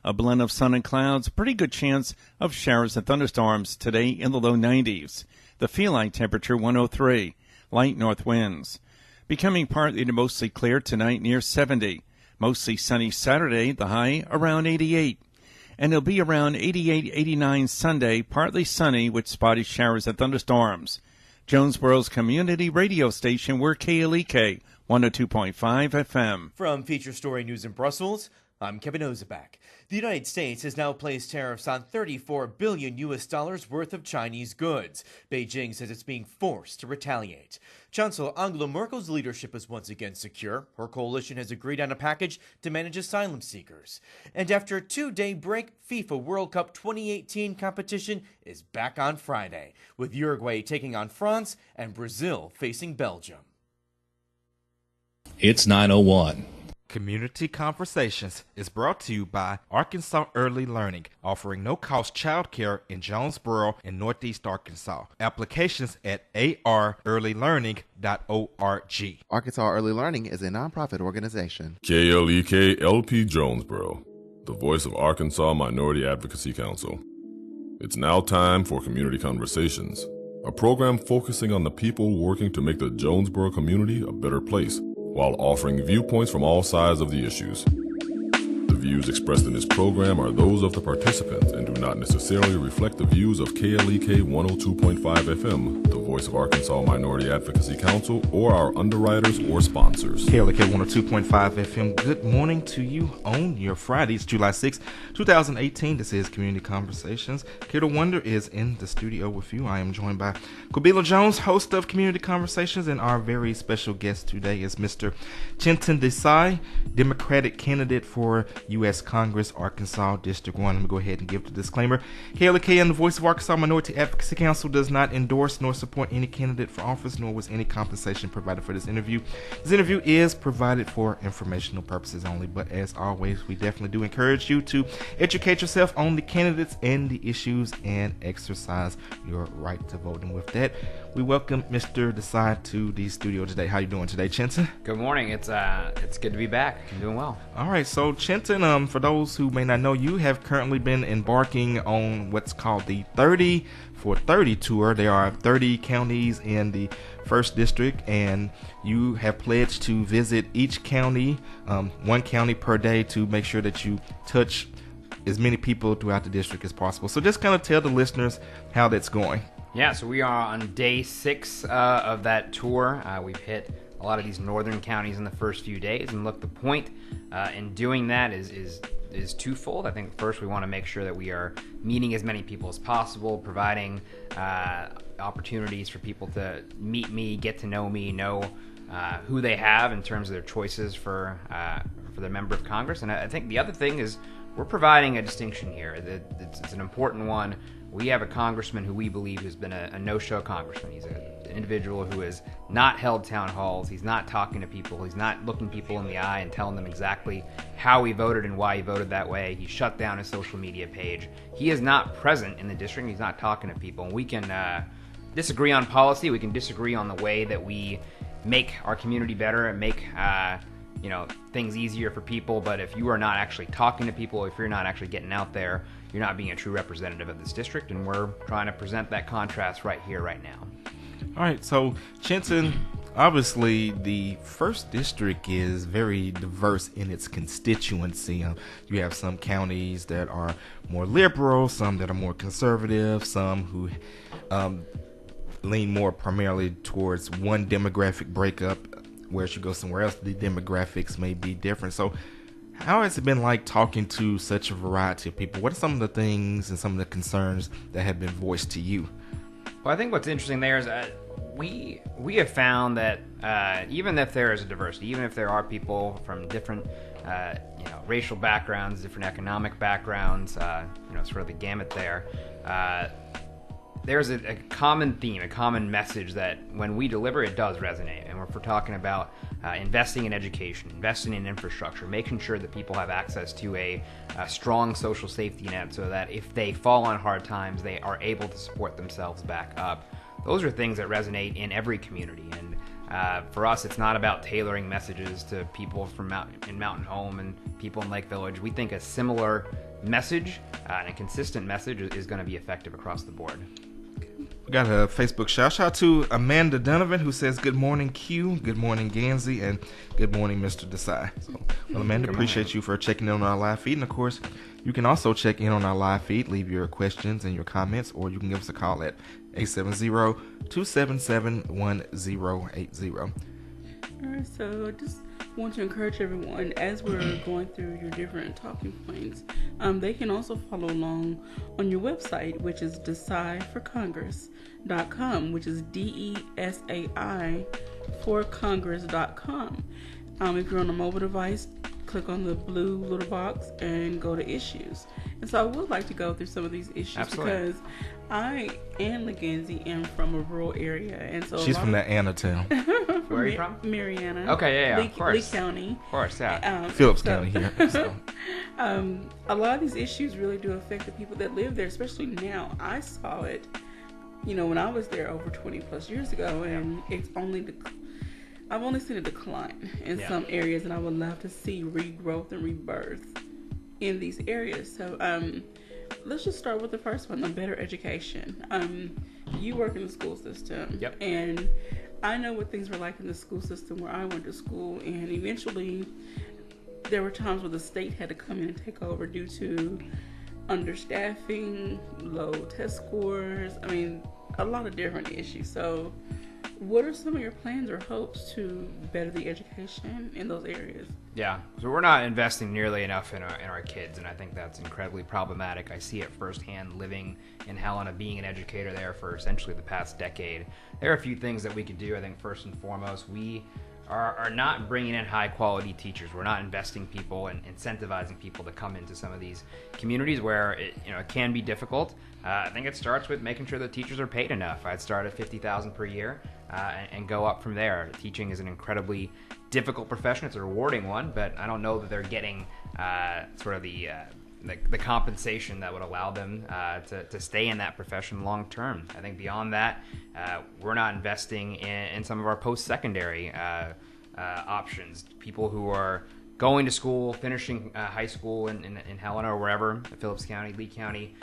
A blend of sun and clouds, pretty good chance of showers and thunderstorms today in the low 90s. The feeling temperature 103. Light north winds. Becoming partly to mostly clear tonight near 70. Mostly sunny Saturday, the high around 88. And it'll be around 88, 89 Sunday, partly sunny with spotty showers and thunderstorms. Jonesboro's community radio station, we're KLEK 102.5 FM. From Feature Story News in Brussels, I'm Kevin Ozebak. The United States has now placed tariffs on $34 billion worth of Chinese goods. Beijing says it's being forced to retaliate. Chancellor Angela Merkel's leadership is once again secure. Her coalition has agreed on a package to manage asylum seekers. And after a two-day break, FIFA World Cup 2018 competition is back on Friday, with Uruguay taking on France and Brazil facing Belgium. It's 9:01. Community Conversations is brought to you by Arkansas Early Learning, offering no-cost childcare in Jonesboro and Northeast Arkansas. Applications at arearlylearning.org. Arkansas Early Learning is a nonprofit organization. KLEK LP Jonesboro, the voice of Arkansas Minority Advocacy Council. It's now time for Community Conversations, a program focusing on the people working to make the Jonesboro community a better place, while offering viewpoints from all sides of the issues. The views expressed in this program are those of the participants and do not necessarily reflect the views of KLEK 102.5 FM, the voice of Arkansas Minority Advocacy Council, or our underwriters or sponsors. KLEK 102.5 FM, good morning to you on your Friday. It's July 6, 2018. This is Community Conversations. Kato Wonder is in the studio with you. I am joined by Quabila Jones, host of Community Conversations, and our very special guest today is Mr. Chintan Desai, Democratic candidate for U.S. Congress, Arkansas District 1. Let me go ahead and give the disclaimer. KLEK and the Voice of Arkansas Minority Advocacy Council does not endorse nor support any candidate for office, nor was any compensation provided for this interview. This interview is provided for informational purposes only, but as always, we definitely do encourage you to educate yourself on the candidates and the issues and exercise your right to vote. And with that, we welcome Mr. Desai to the studio today. How you doing today, Chintan? Good morning. It's good to be back. I'm doing well. All right, so Chintan, for those who may not know, you have currently been embarking on what's called the 30 for 30 tour. There are 30 counties in the 1st District, and you have pledged to visit each county, one county per day, to make sure that you touch as many people throughout the district as possible. So just kind of tell the listeners how that's going. Yeah, so we are on day 6 of that tour. We've hit a lot of these northern counties in the first few days, and look, the point in doing that is twofold. I think first we want to make sure that we are meeting as many people as possible, providing opportunities for people to meet me, get to know me, know who they have in terms of their choices for the member of Congress. And I think the other thing is we're providing a distinction here. It's an important one. We have a congressman who we believe has been a no-show congressman. He's an individual who has not held town halls. He's not talking to people. He's not looking people in the eye and telling them exactly how he voted and why he voted that way. He shut down his social media page. He is not present in the district. He's not talking to people. And we can disagree on policy. We can disagree on the way that we make our community better and make things easier for people. But if you are not actually talking to people, if you're not actually getting out there, you're not being a true representative of this district, and we're trying to present that contrast right here, right now. All right, so Chintan, obviously the 1st District is very diverse in its constituency. You have some counties that are more liberal, some that are more conservative, some who lean more primarily towards one demographic breakup, whereas you go somewhere else, the demographics may be different. So how has it been like talking to such a variety of people? What are some of the things and some of the concerns that have been voiced to you? Well, I think what's interesting there is we have found that even if there is a diversity, even if there are people from different racial backgrounds, different economic backgrounds, sort of the gamut there, there's a common theme, a common message that when we deliver, it does resonate. And if we're talking about investing in education, investing in infrastructure, making sure that people have access to a strong social safety net so that if they fall on hard times, they are able to support themselves back up. Those are things that resonate in every community. And for us, it's not about tailoring messages to people from in Mountain Home and people in Lake Village. We think a similar message and a consistent message is going to be effective across the board. We got a Facebook shout out to Amanda Donovan, who says, "Good morning, Q. Good morning, Gansey, and good morning, Mr. Desai." So, well, Amanda, appreciate you for checking in on our live feed. And of course, you can also check in on our live feed, leave your questions and your comments, or you can give us a call at 870-277-1080. All right, so just want to encourage everyone as we're going through your different talking points. They can also follow along on your website, which is desaiforcongress.com, which is DESAI for Congress.com. If you're on a mobile device, click on the blue little box and go to issues. And so I would like to go through some of these issues. Absolutely. Because I and Legansey am from a rural area, and so She's from that Anna town. Where are you from? Mariana. Okay, yeah, Lee, of course. Lee County. Of course, yeah. Phillips County here. So. A lot of these issues really do affect the people that live there, especially now. I saw it, when I was there over 20 plus years ago, and I've only seen a decline in some areas, and I would love to see regrowth and rebirth in these areas. So let's just start with the first one, the better education. You work in the school system, Yep. and I know what things were like in the school system where I went to school, and eventually there were times where the state had to come in and take over due to understaffing, low test scores, a lot of different issues. So what are some of your plans or hopes to better the education in those areas? Yeah, so we're not investing nearly enough in our kids, and I think that's incredibly problematic. I see it firsthand living in Helena, being an educator there for essentially the past decade. There are a few things that we could do. I think first and foremost, we are not bringing in high-quality teachers. We're not investing people and incentivizing people to come into some of these communities where it can be difficult. I think it starts with making sure that teachers are paid enough. I'd start at $50,000 per year and go up from there. Teaching is an incredibly difficult profession. It's a rewarding one, but I don't know that they're getting sort of the compensation that would allow them to stay in that profession long term. I think beyond that, we're not investing in some of our post-secondary options. People who are going to school, finishing high school in Helena or wherever, Phillips County, Lee County,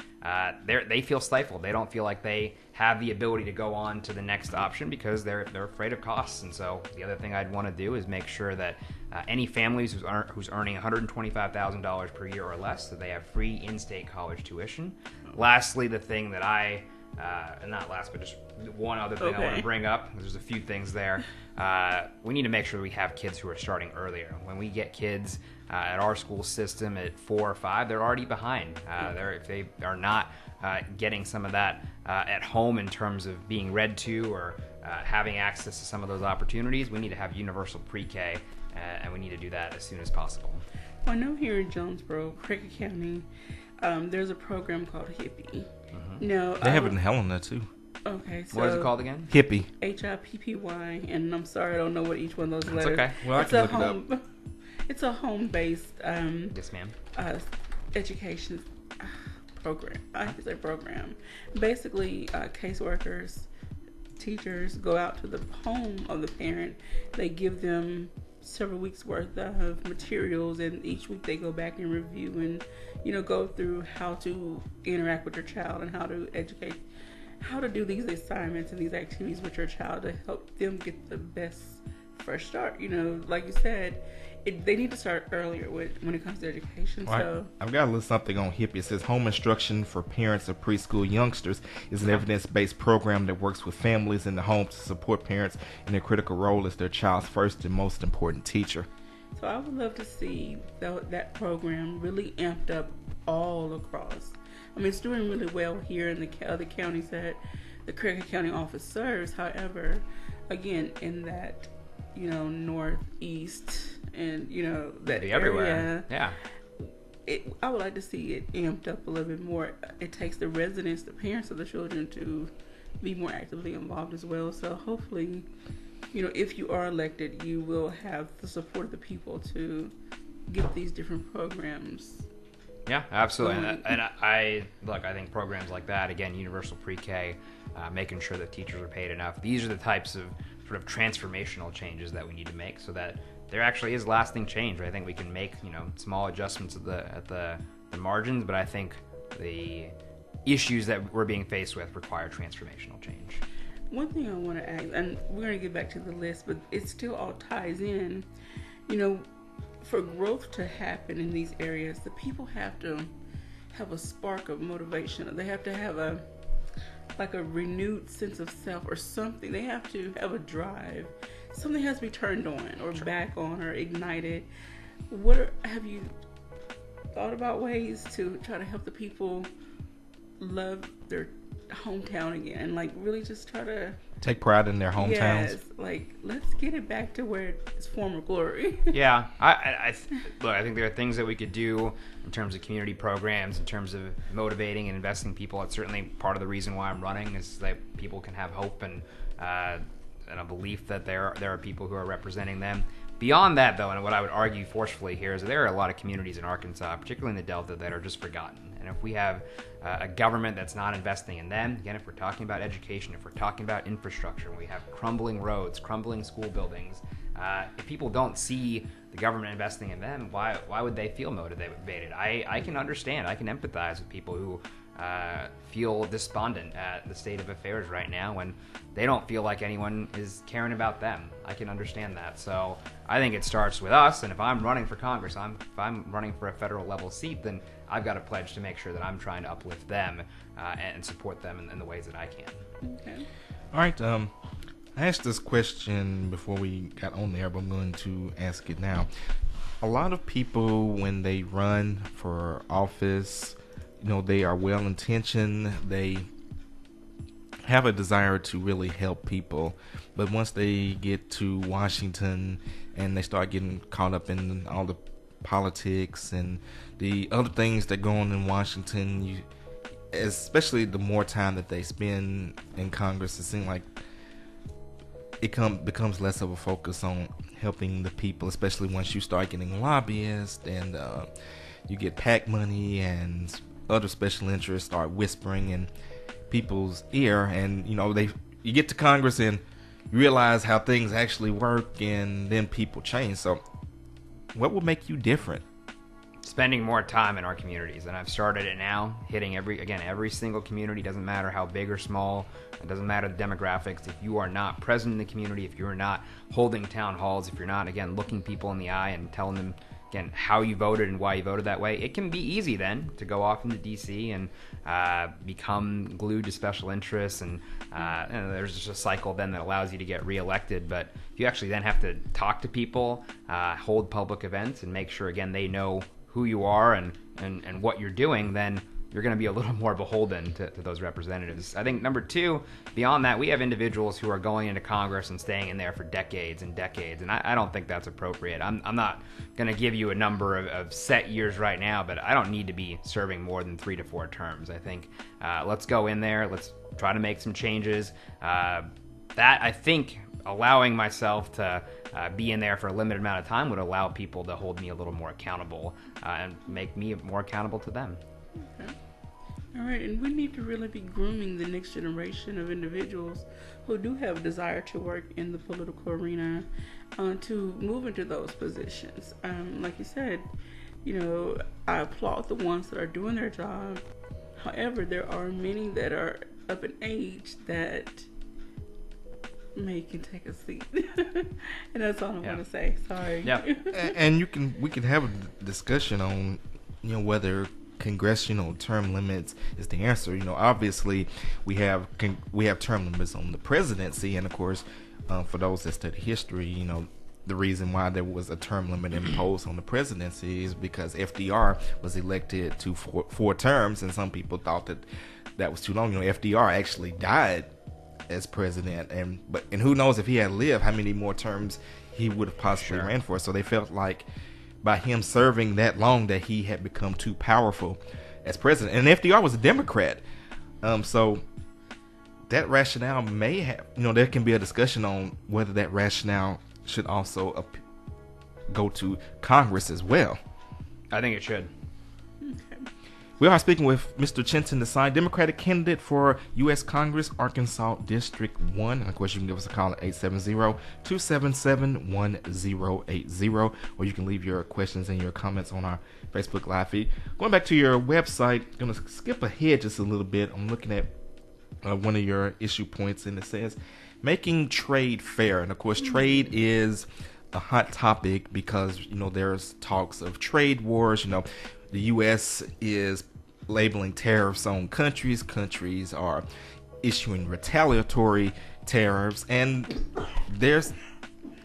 they feel stifled. They don't feel like they have the ability to go on to the next option because they're afraid of costs. And so the other thing I'd want to do is make sure that any families who's earning $125,000 per year or less, that they have free in-state college tuition. Lastly, the thing that not last, but just one other thing I want to bring up. There's a few things there. We need to make sure we have kids who are starting earlier. When we get kids at our school system at 4 or 5, they're already behind. If they are not getting some of that at home in terms of being read to or having access to some of those opportunities, we need to have universal pre-K, and we need to do that as soon as possible. Well, I know here in Jonesboro, Cricket County, there's a program called Hippie. Mm-hmm. Now, They have it in Helena, too. Okay, so what is it called again? Hippie. HIPPY, and I'm sorry I don't know what each one of those letters. It's okay. Well, I can look it up. It's a home-based Yes, ma'am. Education program. I should say program. Basically, caseworkers, teachers go out to the home of the parent. They give them several weeks worth of materials, and each week they go back and review and go through how to interact with their child and how to educate, how to do these assignments and these activities with your child to help them get the best fresh start. Like you said, they need to start earlier when it comes to education. Right. So I've got a little something on Hippie. It says home instruction for parents of preschool youngsters is an evidence-based program that works with families in the home to support parents in their critical role as their child's first and most important teacher. So I would love to see that program really amped up all across. It's doing really well here in the other counties that the Cricket County office serves. However, again, in that, northeast and, that area. Everywhere. Yeah. I would like to see it amped up a little bit more. It takes the residents, the parents of the children, to be more actively involved as well. So hopefully, if you are elected, you will have the support of the people to get these different programs. Yeah, absolutely. And I think programs like that, again, universal pre-K, making sure that teachers are paid enough. These are the types of sort of transformational changes that we need to make so that there actually is lasting change. I think we can make, small adjustments at the the margins, but I think the issues that we're being faced with require transformational change. One thing I want to ask, and we're going to get back to the list, but it still all ties in. You know, for growth to happen in these areas, the people have to have a spark of motivation. They have to have a renewed sense of self or something. They have to have a drive. Something has to be turned on or back on or ignited. Have you thought about ways to try to help the people love their hometown again? Like, really just try to take pride in their hometowns. Yes, like, let's get it back to where it's former glory. Yeah, I think there are things that we could do in terms of community programs, in terms of motivating and investing people. That's certainly part of the reason why I'm running, is that people can have hope and a belief that there are people who are representing them. Beyond that, though, and what I would argue forcefully here is that there are a lot of communities in Arkansas, particularly in the Delta, that are just forgotten. And if we have a government that's not investing in them, again, if we're talking about education, if we're talking about infrastructure, we have crumbling roads, crumbling school buildings, if people don't see the government investing in them, why would they feel motivated? I can understand, I can empathize with people who feel despondent at the state of affairs right now when they don't feel like anyone is caring about them. I can understand that. So I think it starts with us, and if I'm running for Congress, if I'm running for a federal level seat, then I've got to pledge to make sure that I'm trying to uplift them and support them in the ways that I can. Okay. All right. I asked this question before we got on there, but I'm going to ask it now. A lot of people, when they run for office, they are well-intentioned. They have a desire to really help people. But once they get to Washington and they start getting caught up in all the politics and the other things that go on in Washington, especially the more time that they spend in Congress, it seems like it becomes less of a focus on helping the people, especially once you start getting lobbyists and you get PAC money and other special interests start whispering in people's ear, and you get to Congress and you realize how things actually work, and then people change. So what will make you different? Spending more time in our communities, and I've started it now, hitting every single community. Doesn't matter how big or small, it doesn't matter the demographics. If you are not present in the community, if you're not holding town halls, if you're not, again, looking people in the eye and telling them, again, how you voted and why you voted that way, it can be easy then to go off into D.C. and become glued to special interests, and there's just a cycle then that allows you to get reelected. But if you actually then have to talk to people, hold public events, and make sure, again, they know who you are and what you're doing, then you're going to be a little more beholden to those representatives. I think number two, beyond that, we have individuals who are going into Congress and staying in there for decades and decades, and I don't think that's appropriate. I'm not going to give you a number of set years right now, but I don't need to be serving more than 3 to 4 terms. I think let's go in there, let's try to make some changes. I think allowing myself to be in there for a limited amount of time would allow people to hold me a little more accountable and make me more accountable to them. Okay. All right, and we need to really be grooming the next generation of individuals who do have a desire to work in the political arena to move into those positions. Like you said, I applaud the ones that are doing their job. However, there are many that are up in age that can take a seat. And that's all I want to say. Sorry. Yeah. And we can have a discussion on whether congressional term limits is the answer. Obviously we have term limits on the presidency, and of course for those that study history, the reason why there was a term limit imposed on the presidency is because FDR was elected to 4 terms, and some people thought that was too long. FDR actually died as president, and who knows if he had lived how many more terms he would have possibly ran for. So they felt like by him serving that long that he had become too powerful as president. And FDR was a Democrat. So that rationale may have, there can be a discussion on whether that rationale should also go to Congress as well. I think it should. Okay. We are speaking with Mr. Chintan Desai, Democratic candidate for U.S. Congress, Arkansas District 1. And of course, you can give us a call at 870-277-1080, or you can leave your questions and your comments on our Facebook Live feed. Going back to your website, I'm going to skip ahead just a little bit. I'm looking at one of your issue points, and it says, making trade fair. And of course, trade is a hot topic because, there's talks of trade wars. The U.S. is labeling tariffs on countries. Countries are issuing retaliatory tariffs, and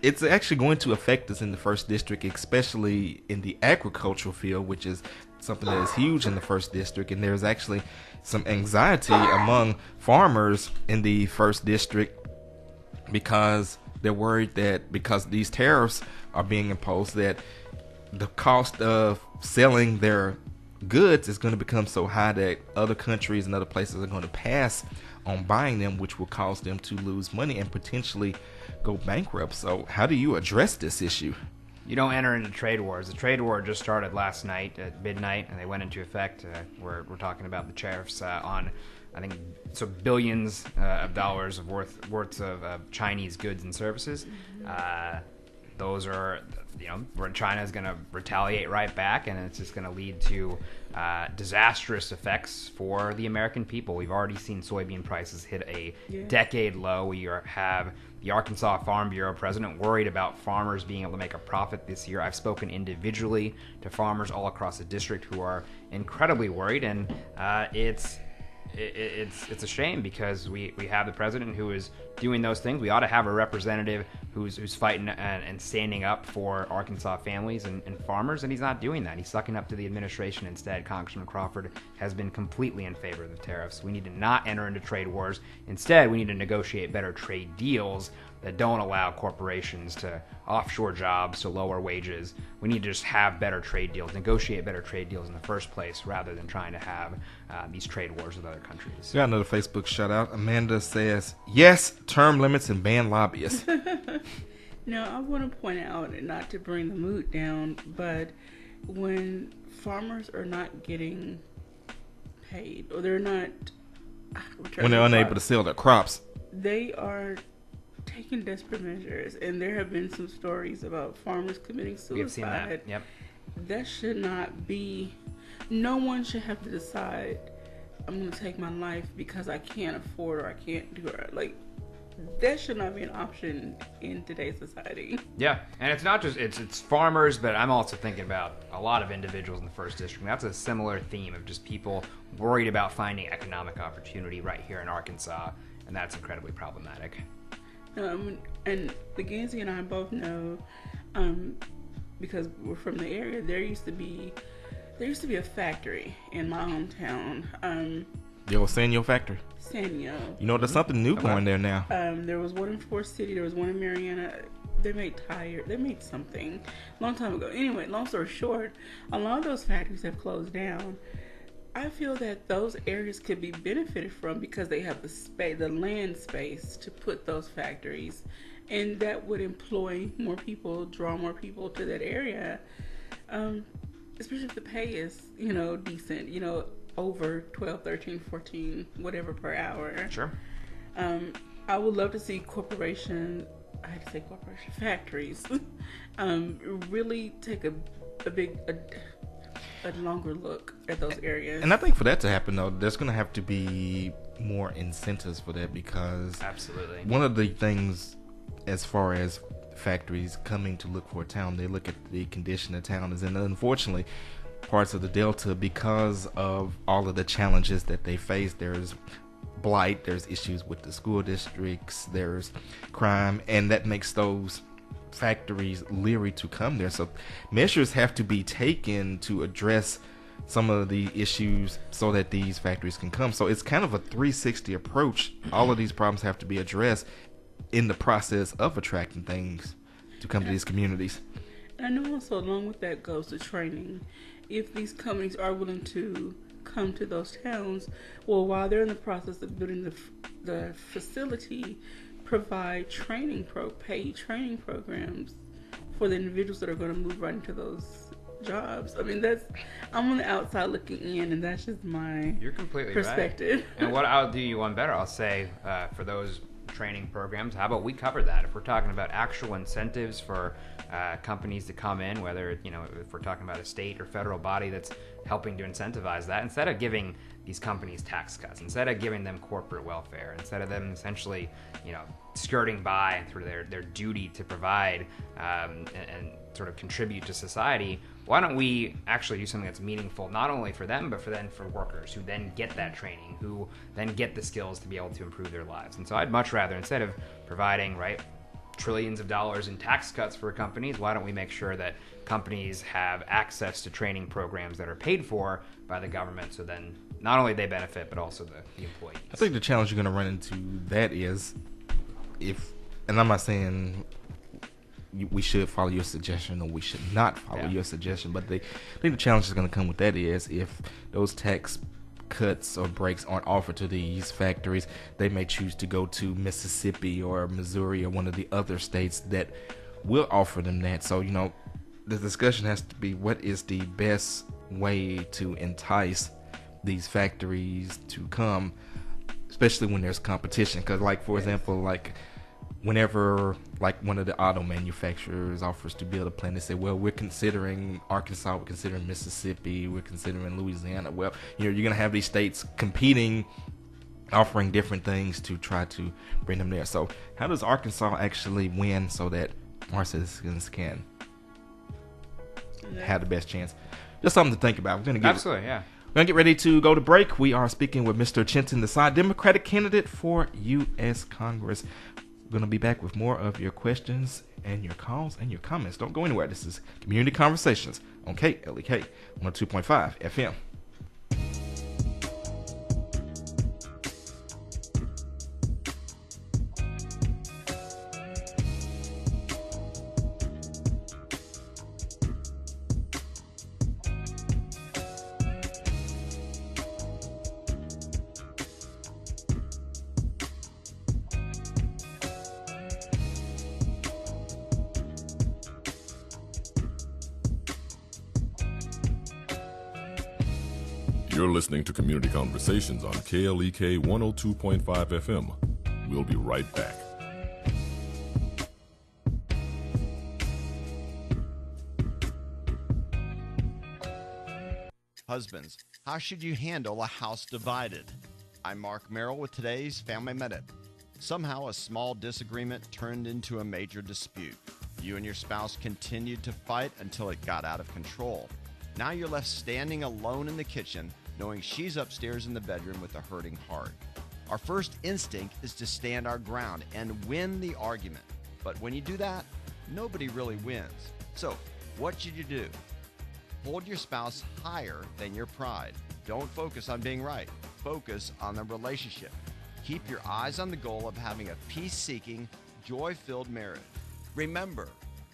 it's actually going to affect us in the first district, especially in the agricultural field, which is something that is huge in the first district. And there's actually some anxiety among farmers in the first district because they're worried that because these tariffs are being imposed, that the cost of selling their goods is going to become so high that other countries and other places are going to pass on buying them, which will cause them to lose money and potentially go bankrupt. So how do you address this issue? You don't enter into trade wars. The trade war just started last night at midnight, and they went into effect. We're talking about the tariffs on, I think, so billions of dollars of worth of Chinese goods and services. Those are, where China is going to retaliate right back, and it's just going to lead to disastrous effects for the American people. We've already seen soybean prices hit a decade low. We have the Arkansas Farm Bureau president worried about farmers being able to make a profit this year. I've spoken individually to farmers all across the district who are incredibly worried, and it's a shame because we have the president who is doing those things. We ought to have a representative who's fighting and standing up for Arkansas families and farmers, and he's not doing that. He's sucking up to the administration instead. Congressman Crawford has been completely in favor of the tariffs. We need to not enter into trade wars. Instead, we need to negotiate better trade deals that don't allow corporations to offshore jobs to lower wages. We need to just have better trade deals, negotiate better trade deals in the first place rather than trying to have these trade wars with other countries. Got another Facebook shout out. Amanda says, yes, term limits and ban lobbyists. Now, I want to point out, and not to bring the mood down, but when farmers are not getting paid, or they're not... when they're unable to sell their crops. They are taking desperate measures, and there have been some stories about farmers committing suicide. We've seen that. Yep. That should not be. No one should have to decide, I'm going to take my life because I can't afford or I can't do it. Like, that should not be an option in today's society. Yeah, and it's not just it's farmers, but I'm also thinking about a lot of individuals in the first district. And that's a similar theme of just people worried about finding economic opportunity right here in Arkansas, and that's incredibly problematic. And Gansey and I both know, because we're from the area, there used to be a factory in my hometown. Yo, Sanyo factory. Sanyo. There's something new going there now. There was one in Forest City. There was one in Mariana. They made tires. They made something long time ago. Anyway, long story short, a lot of those factories have closed down. I feel that those areas could be benefited from because they have the land space to put those factories, and that would employ more people, draw more people to that area. Especially if the pay is, decent, over 12, 13, 14, whatever per hour. Sure. I would love to see factories, really take a longer look at those areas. And I think for that to happen, though, there's going to have to be more incentives for that because absolutely one of the things as far as factories coming to look for a town, they look at the condition the town is in. And unfortunately, parts of the Delta, because of all of the challenges that they face, there's blight, there's issues with the school districts, there's crime, and that makes those factories leery to come there. So measures have to be taken to address some of the issues so that these factories can come. So it's kind of a 360 approach. All of these problems have to be addressed in the process of attracting things to come to these communities. I know also along with that goes the training. If these companies are willing to come to those towns, well, while they're in the process of building the facility, provide paid training programs for the individuals that are going to move right into those jobs. I mean, I'm on the outside looking in, and that's just my You're completely perspective. Right. And what I'll do you one better, I'll say for those training programs, how about we cover that? If we're talking about actual incentives for companies to come in, whether if we're talking about a state or federal body that's helping to incentivize that, instead of giving these companies tax cuts, instead of giving them corporate welfare, instead of them essentially skirting by through their duty to provide and sort of contribute to society, why don't we actually do something that's meaningful not only for them but for workers who then get that training, who then get the skills to be able to improve their lives. And so I'd much rather, instead of providing trillions of dollars in tax cuts for companies, why don't we make sure that companies have access to training programs that are paid for by the government, so then not only they benefit but also the employees. I think the challenge you're going to run into that is and I'm not saying we should follow your suggestion or we should not follow your suggestion, but I think the challenge is going to come with that is if those tax cuts or breaks aren't offered to these factories, they may choose to go to Mississippi or Missouri or one of the other states that will offer them that. So, the discussion has to be, what is the best way to entice these factories to come, especially when there's competition? Because, for example, whenever one of the auto manufacturers offers to build a plant, they say, well, we're considering Arkansas, we're considering Mississippi, we're considering Louisiana. Well, you're going to have these states competing, offering different things to try to bring them there. So how does Arkansas actually win so that our citizens can have the best chance? Just something to think about. We're going to Absolutely, yeah. We're going to get ready to go to break. We are speaking with Mr. Chintan Desai, Democratic candidate for U.S. Congress. We're going to be back with more of your questions and your calls and your comments. Don't go anywhere. This is Community Conversations on KLEK 102.5 FM. You're listening to Community Conversations on KLEK 102.5 FM. We'll be right back. Husbands, how should you handle a house divided? I'm Mark Merrill with today's Family Minute. Somehow a small disagreement turned into a major dispute. You and your spouse continued to fight until it got out of control. Now you're left standing alone in the kitchen, knowing she's upstairs in the bedroom with a hurting heart. Our first instinct is to stand our ground and win the argument. But when you do that, nobody really wins. So, what should you do? Hold your spouse higher than your pride. Don't focus on being right. Focus on the relationship. Keep your eyes on the goal of having a peace-seeking, joy-filled marriage. Remember,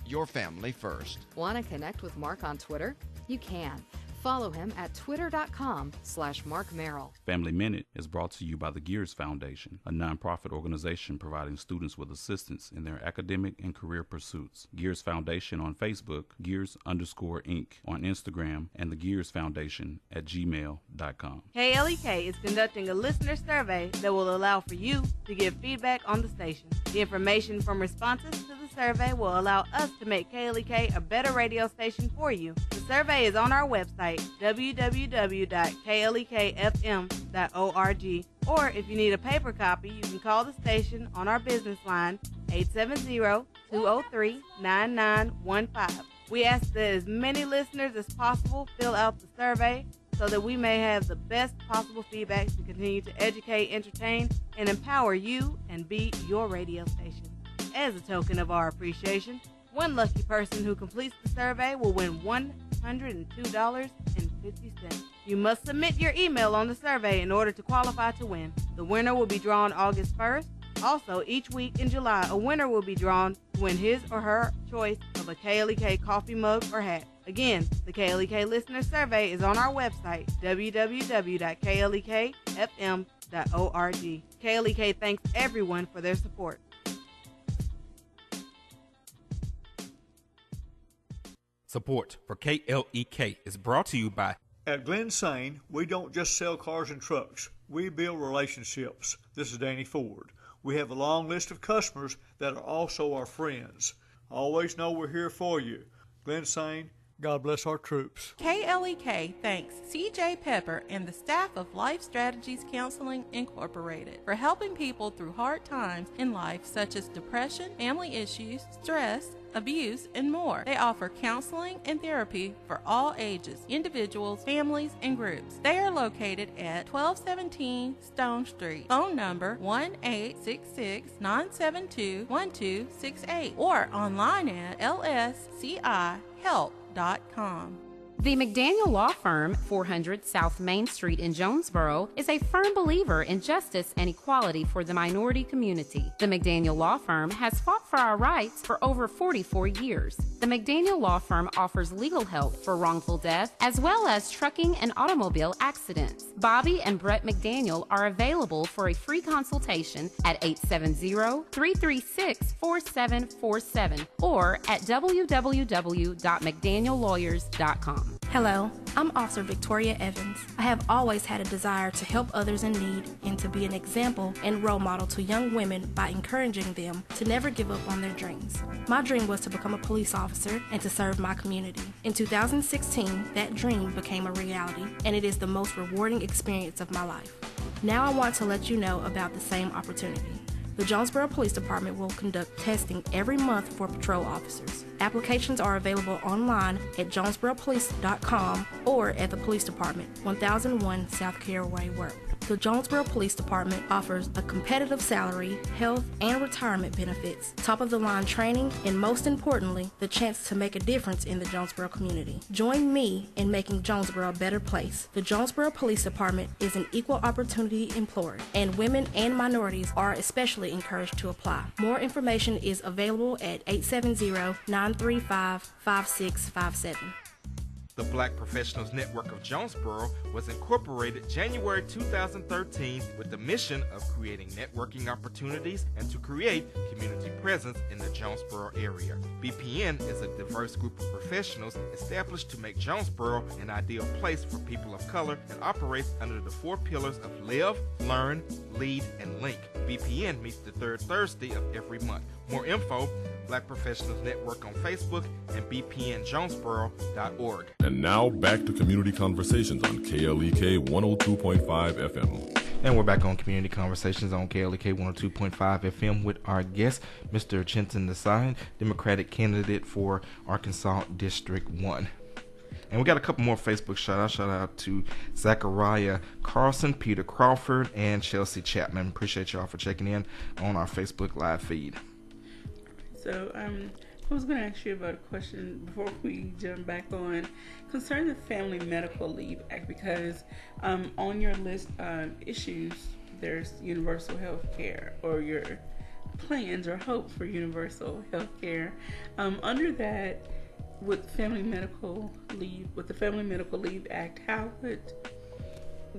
your family first. Want to connect with Mark on Twitter? You can. Follow him at twitter.com/Mark Merrill. Family Minute is brought to you by the Gears Foundation, a nonprofit organization providing students with assistance in their academic and career pursuits. Gears Foundation on Facebook, Gears_Inc. on Instagram, and the Gears Foundation at gmail.com. KLEK is conducting a listener survey that will allow for you to give feedback on the station. The information from responses to the survey will allow us to make KLEK a better radio station for you. The survey is on our website, www.klekfm.org, or if you need a paper copy, you can call the station on our business line, 870-203-9915. We ask that as many listeners as possible fill out the survey so that we may have the best possible feedback to continue to educate, entertain, and empower you and be your radio station. As a token of our appreciation, one lucky person who completes the survey will win $102.50. You must submit your email on the survey in order to qualify to win. The winner will be drawn August 1st. Also, each week in July, a winner will be drawn to win his or her choice of a KLEK coffee mug or hat. Again, the KLEK listener survey is on our website, www.klekfm.org. KLEK thanks everyone for their support. Support for KLEK is brought to you by At Glen Sane, we don't just sell cars and trucks. We build relationships. This is Danny Ford. We have a long list of customers that are also our friends. Always know we're here for you. Glen Sane, God bless our troops. KLEK thanks CJ Pepper and the staff of Life Strategies Counseling Incorporated for helping people through hard times in life such as depression, family issues, stress, abuse, and more. They offer counseling and therapy for all ages, individuals, families, and groups. They are located at 1217 Stone Street. Phone number 1-866-972-1268 or online at lscihelp.com. The McDaniel Law Firm, 400 South Main Street in Jonesboro, is a firm believer in justice and equality for the minority community. The McDaniel Law Firm has fought for our rights for over 44 years. The McDaniel Law Firm offers legal help for wrongful death as well as trucking and automobile accidents. Bobby and Brett McDaniel are available for a free consultation at 870-336-4747 or at www.mcdaniellawyers.com. Hello, I'm Officer Victoria Evans. I have always had a desire to help others in need and to be an example and role model to young women by encouraging them to never give up on their dreams. My dream was to become a police officer and to serve my community. In 2016, that dream became a reality, and it is the most rewarding experience of my life. Now I want to let you know about the same opportunity. The Jonesboro Police Department will conduct testing every month for patrol officers. Applications are available online at jonesboropolice.com or at the Police Department, 1001 South Caraway Work. The Jonesboro Police Department offers a competitive salary, health, and retirement benefits, top-of-the-line training, and most importantly, the chance to make a difference in the Jonesboro community. Join me in making Jonesboro a better place. The Jonesboro Police Department is an equal opportunity employer, and women and minorities are especially encouraged to apply. More information is available at 870-935-5657. The Black Professionals Network of Jonesboro was incorporated January 2013 with the mission of creating networking opportunities and to create community presence in the Jonesboro area. BPN is a diverse group of professionals established to make Jonesboro an ideal place for people of color and operates under the 4 pillars of Live, Learn, Lead, and Link. BPN meets the third Thursday of every month. More info, Black Professionals Network on Facebook and bpnjonesboro.org. And now back to Community Conversations on KLEK 102.5 FM. And we're back on Community Conversations on KLEK 102.5 FM with our guest, Mr. Chintan Desai, Democratic candidate for Arkansas District 1. And we got a couple more Facebook shout-outs. Shout out to Zachariah Carlson, Peter Crawford, and Chelsea Chapman. Appreciate y'all for checking in on our Facebook live feed. So, I was going to ask you about a question before we jump back on concerning the Family Medical Leave Act, because on your list of issues, there's universal health care, or your plans or hopes for universal health care. Under that, with the Family Medical Leave Act,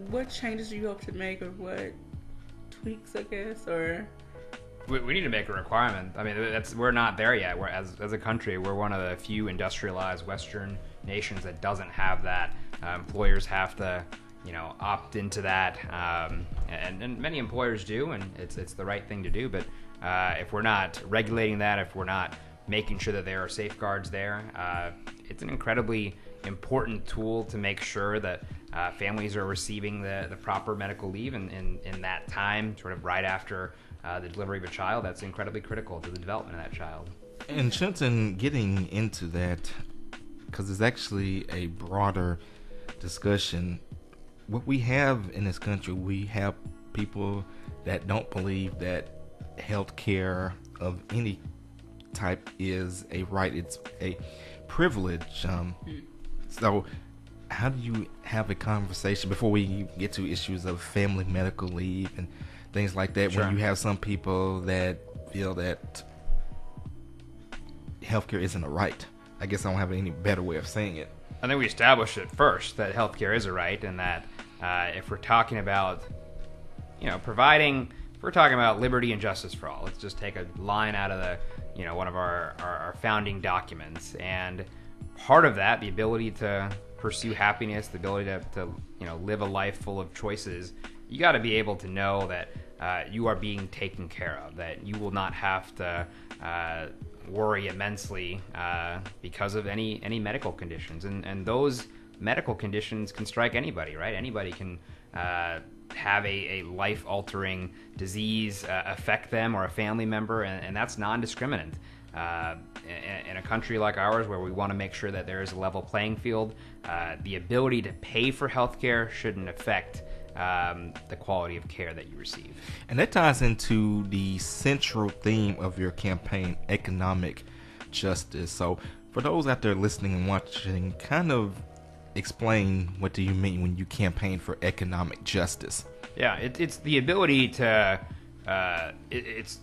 what changes do you hope to make, or what tweaks, I guess, or... We need to make a requirement. I mean, we're not there yet. We're, as a country, we're one of the few industrialized Western nations that doesn't have that. Employers have to, opt into that, and many employers do, and it's the right thing to do. But if we're not regulating that, if we're not making sure that there are safeguards there, it's an incredibly important tool to make sure that families are receiving the proper medical leave in that time, sort of right after the delivery of a child. That's incredibly critical to the development of that child. And Chintan, getting into that, because it's actually a broader discussion. What we have in this country, we have people that don't believe that health care of any type is a right, it's a privilege. So how do you have a conversation before we get to issues of family medical leave and things like that, Sure. when you have some people that feel that healthcare isn't a right? I guess I don't have any better way of saying it. I think we established it first that healthcare is a right, and that if we're talking about, if we're talking about liberty and justice for all, let's just take a line out of the, one of our founding documents, and part of that, the ability to pursue happiness, the ability to live a life full of choices, you got to be able to know that you are being taken care of, that you will not have to worry immensely because of any medical conditions. And those medical conditions can strike anybody, right? Anybody can have a life-altering disease affect them or a family member, and that's non-discriminant. In a country like ours, where we want to make sure that there is a level playing field, the ability to pay for healthcare shouldn't affect the quality of care that you receive. And that ties into the central theme of your campaign, economic justice. So for those out there listening and watching, kind of explain, what do you mean when you campaign for economic justice? Yeah, it's the ability to it's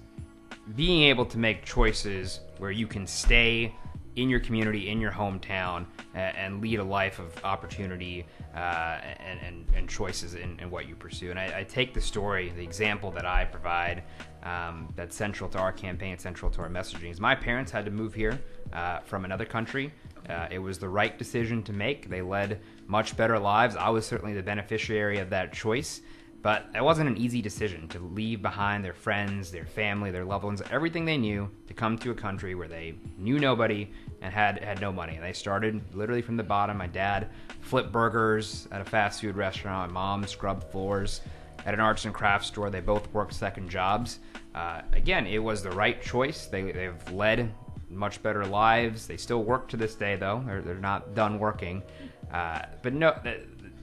being able to make choices where you can stay in your community, in your hometown, and lead a life of opportunity and choices in what you pursue. And I take the story, the example that I provide, that's central to our campaign, central to our messaging, is my parents had to move here from another country. It was the right decision to make. They led much better lives. I was certainly the beneficiary of that choice. But it wasn't an easy decision to leave behind their friends, their family, their loved ones, everything they knew, to come to a country where they knew nobody and had no money. And they started literally from the bottom. My dad flipped burgers at a fast food restaurant. My mom scrubbed floors at an arts and crafts store. They both worked second jobs. Again, it was the right choice. They've led much better lives. They still work to this day, though. They're not done working. But no...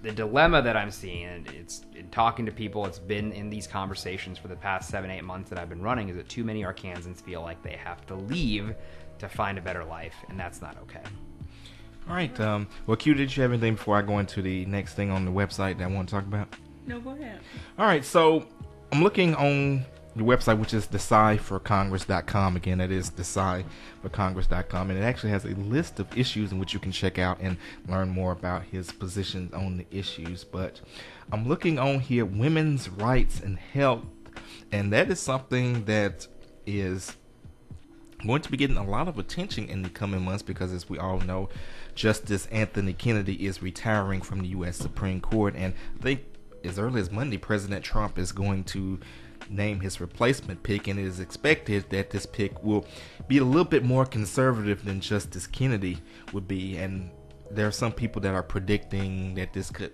The dilemma that I'm seeing, and it's in talking to people, it's been in these conversations for the past 7-8 months that I've been running, is that too many Arkansans feel like they have to leave to find a better life, and that's not okay. All right. Well, Q, did you have anything before I go into the next thing on the website that I want to talk about? No, go ahead. All right. So I'm looking on the website, which is desaiforcongress.com. Again, that is desaiforcongress.com, and it actually has a list of issues in which you can check out and learn more about his positions on the issues. But I'm looking on here, women's rights and health, and that is something that is going to be getting a lot of attention in the coming months because, as we all know, Justice Anthony Kennedy is retiring from the U.S. Supreme Court, and I think as early as Monday, President Trump is going to name his replacement pick, and it is expected that this pick will be a little bit more conservative than Justice Kennedy would be. And there are some people that are predicting that this could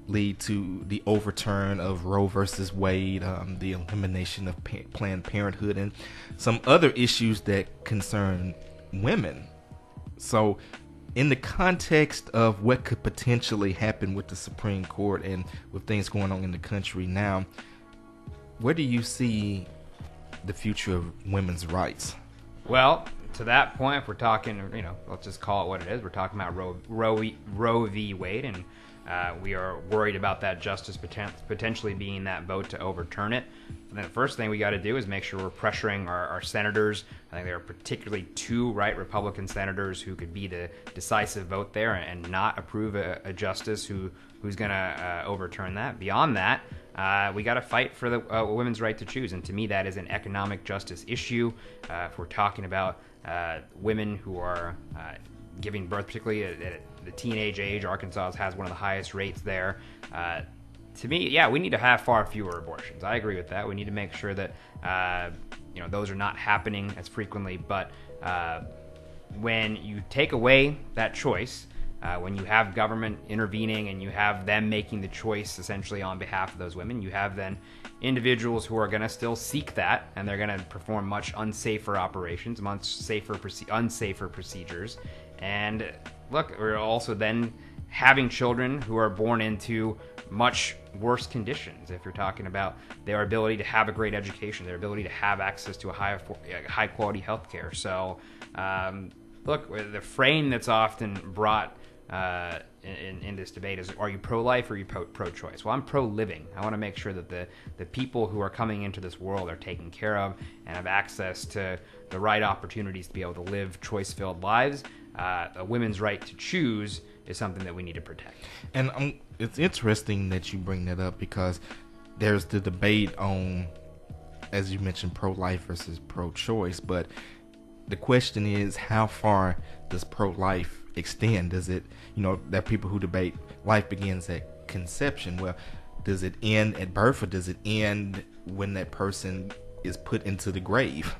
lead to the overturn of Roe versus Wade, the elimination of Planned Parenthood, and some other issues that concern women. So in the context of what could potentially happen with the Supreme Court and with things going on in the country now, where do you see the future of women's rights? Well, to that point, if we're talking, let's just call it what it is. We're talking about Roe v. Wade, and we are worried about that justice potentially being that vote to overturn it. And the first thing we got to do is make sure we're pressuring our senators. I think there are particularly 2 right Republican senators who could be the decisive vote there and not approve a justice who's going to overturn that. Beyond that, we got to fight for the women's right to choose, and to me that is an economic justice issue. If we're talking about women who are giving birth, particularly at the teenage age, Arkansas has one of the highest rates there. To me, yeah, we need to have far fewer abortions. I agree with that. We need to make sure that those are not happening as frequently. But when you take away that choice, when you have government intervening and you have them making the choice essentially on behalf of those women, you have then individuals who are going to still seek that, and they're going to perform much unsafer operations, unsafer procedures. And look, we're also then having children who are born into much worse conditions. If you're talking about their ability to have a great education, their ability to have access to a high quality healthcare. So, look, the frame that's often brought in this debate is, are you pro-life or are you pro-choice? Well, I'm pro-living. I want to make sure that the people who are coming into this world are taken care of and have access to the right opportunities to be able to live choice-filled lives. A women's right to choose is something that we need to protect. And it's interesting that you bring that up, because there's the debate on, as you mentioned, pro-life versus pro-choice, but the question is, how far does pro-life extend? Does it, there are people who debate life begins at conception. Well, does it end at birth, or does it end when that person is put into the grave?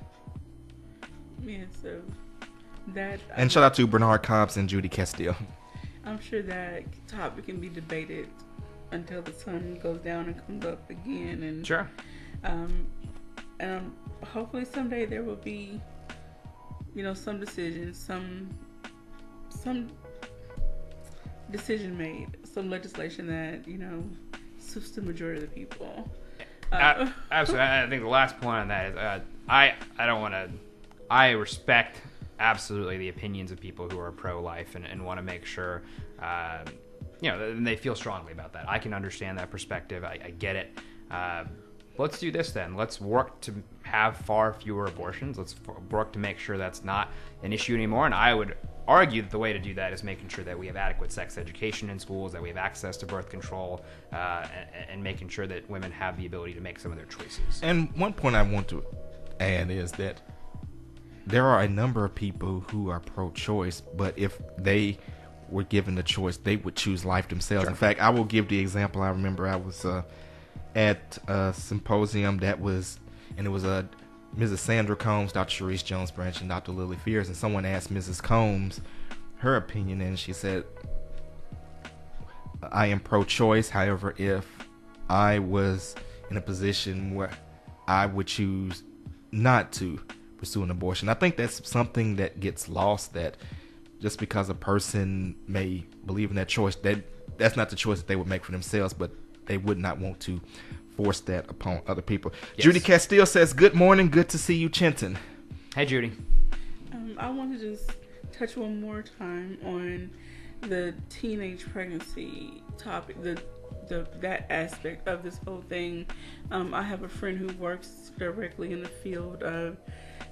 Yeah, so that... And shout out to Bernard Cobbs and Judy Castile. I'm sure that topic can be debated until the sun goes down and comes up again. And sure. And hopefully someday there will be, some decision, some decision made, some legislation that, suits the majority of the people. Absolutely. I think the last point on that is I don't want to... I respect absolutely the opinions of people who are pro-life and want to make sure, they feel strongly about that. I can understand that perspective. I get it. Let's do this then. Let's work to have far fewer abortions. Let's work to make sure that's not an issue anymore. And I would argue that the way to do that is making sure that we have adequate sex education in schools, that we have access to birth control, and making sure that women have the ability to make some of their choices. And one point I want to add is that there are a number of people who are pro-choice, but if they were given the choice, they would choose life themselves. Sure. In fact, I will give the example. I remember I was at a symposium it was Mrs. Sandra Combs, Dr. Sharice Jones Branch, and Dr. Lily Fears, and someone asked Mrs. Combs her opinion, and she said, I am pro-choice. However, if I was in a position where I would choose not to pursue an abortion. I think that's something that gets lost, that just because a person may believe in that choice, that's not the choice that they would make for themselves, but they would not want to force that upon other people. Yes. Judy Castile says, good morning, good to see you, Chintan. Hey, Judy. I want to just touch one more time on the teenage pregnancy topic, that aspect of this whole thing. I have a friend who works directly in the field of...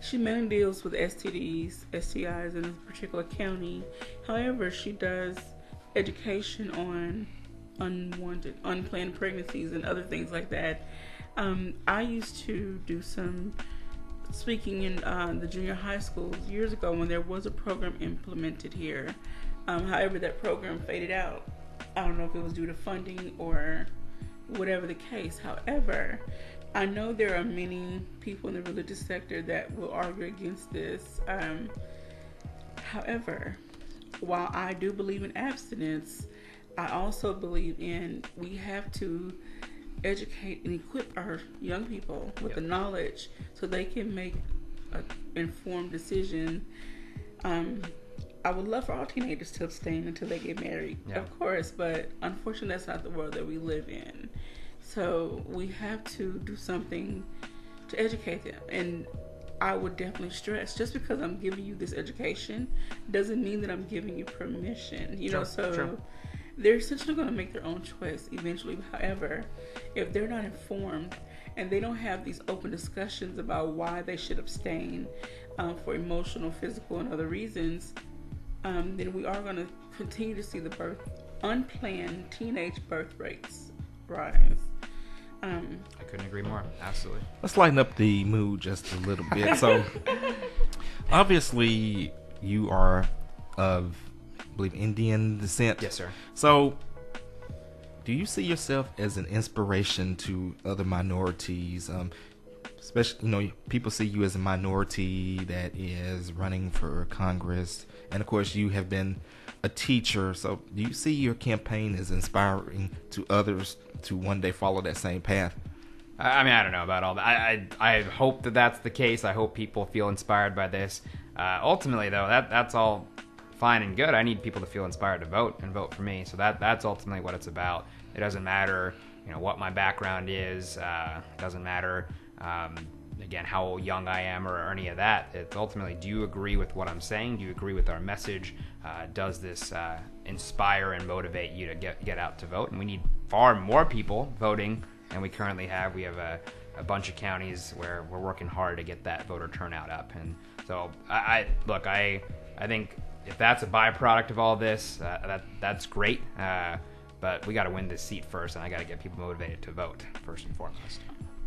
She mainly deals with STDs, STIs in a particular county. However, she does education on unplanned pregnancies and other things like that. I used to do some speaking in the junior high schools years ago when there was a program implemented here. However, that program faded out. I don't know if it was due to funding or whatever the case. However, I know there are many people in the religious sector that will argue against this. However, while I do believe in abstinence, I also believe we have to educate and equip our young people with the knowledge so they can make an informed decision. I would love for all teenagers to abstain until they get married, of course, but unfortunately that's not the world that we live in. So we have to do something to educate them. And I would definitely stress, just because I'm giving you this education doesn't mean that I'm giving you permission. Sure. They're essentially going to make their own choice eventually. However, if they're not informed and they don't have these open discussions about why they should abstain for emotional, physical, and other reasons, then we are going to continue to see the unplanned teenage birth rates rise. I couldn't agree more. Absolutely. Let's lighten up the mood just a little bit. So, obviously, you are of, I believe, Indian descent. Yes, sir. So, do you see yourself as an inspiration to other minorities? Especially, people see you as a minority that is running for Congress. And, of course, you have been a teacher. So, do you see your campaign as inspiring to others to one day follow that same path? I mean, I don't know about all that. I hope that that's the case. I hope people feel inspired by this. Ultimately, though, that's all fine and good. I need people to feel inspired to vote and vote for me. So that's ultimately what it's about. It doesn't matter, what my background is. It doesn't matter, again, how young I am or any of that. It's ultimately, do you agree with what I'm saying? Do you agree with our message? Does this inspire and motivate you to get out to vote? And we need far more people voting than we currently have. We have a bunch of counties where we're working hard to get that voter turnout up. And so I think if that's a byproduct of all this, that's great. But we got to win this seat first, and I got to get people motivated to vote first and foremost.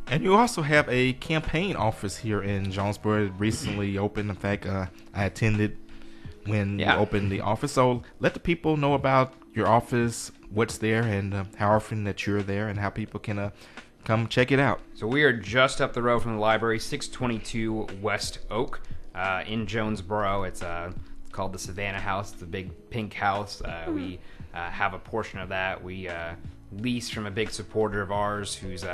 And you also have a campaign office here in Jonesboro. It recently opened. In fact, I attended when you open the office. So let the people know about your office, what's there, and how often that you're there, and how people can come check it out. So we are just up the road from the library, 622 West Oak in Jonesboro. It's called the Savannah House. It's a big pink house. We have a portion of that. We lease from a big supporter of ours who's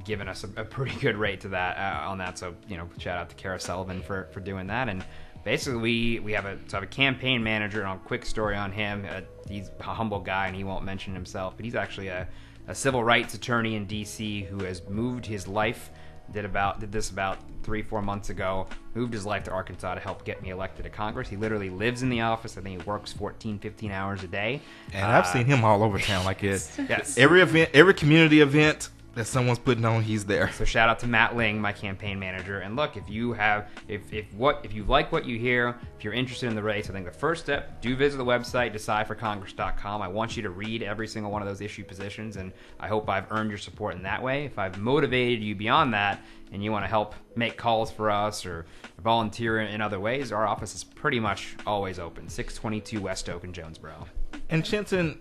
given us a pretty good rate to that on that. So, shout out to Kara Sullivan for doing that. And basically, we have a campaign manager, and a quick story on him. He's a humble guy, and he won't mention himself, but he's actually a civil rights attorney in D.C. who has moved his life, did this about 3-4 months ago, moved his life to Arkansas to help get me elected to Congress. He literally lives in the office. I think he works 14-15 hours a day. And I've seen him all over town. Like yes. Every event, every community event that someone's putting on, he's there. So shout out to Matt Ling, my campaign manager. And look, if you like what you hear, if you're interested in the race, I think the first step, do visit the website, desaiforcongress.com. I want you to read every single one of those issue positions, and I hope I've earned your support in that way. If I've motivated you beyond that, and you want to help make calls for us or volunteer in other ways, our office is pretty much always open, 622 West Oak in Jonesboro. And Chintan,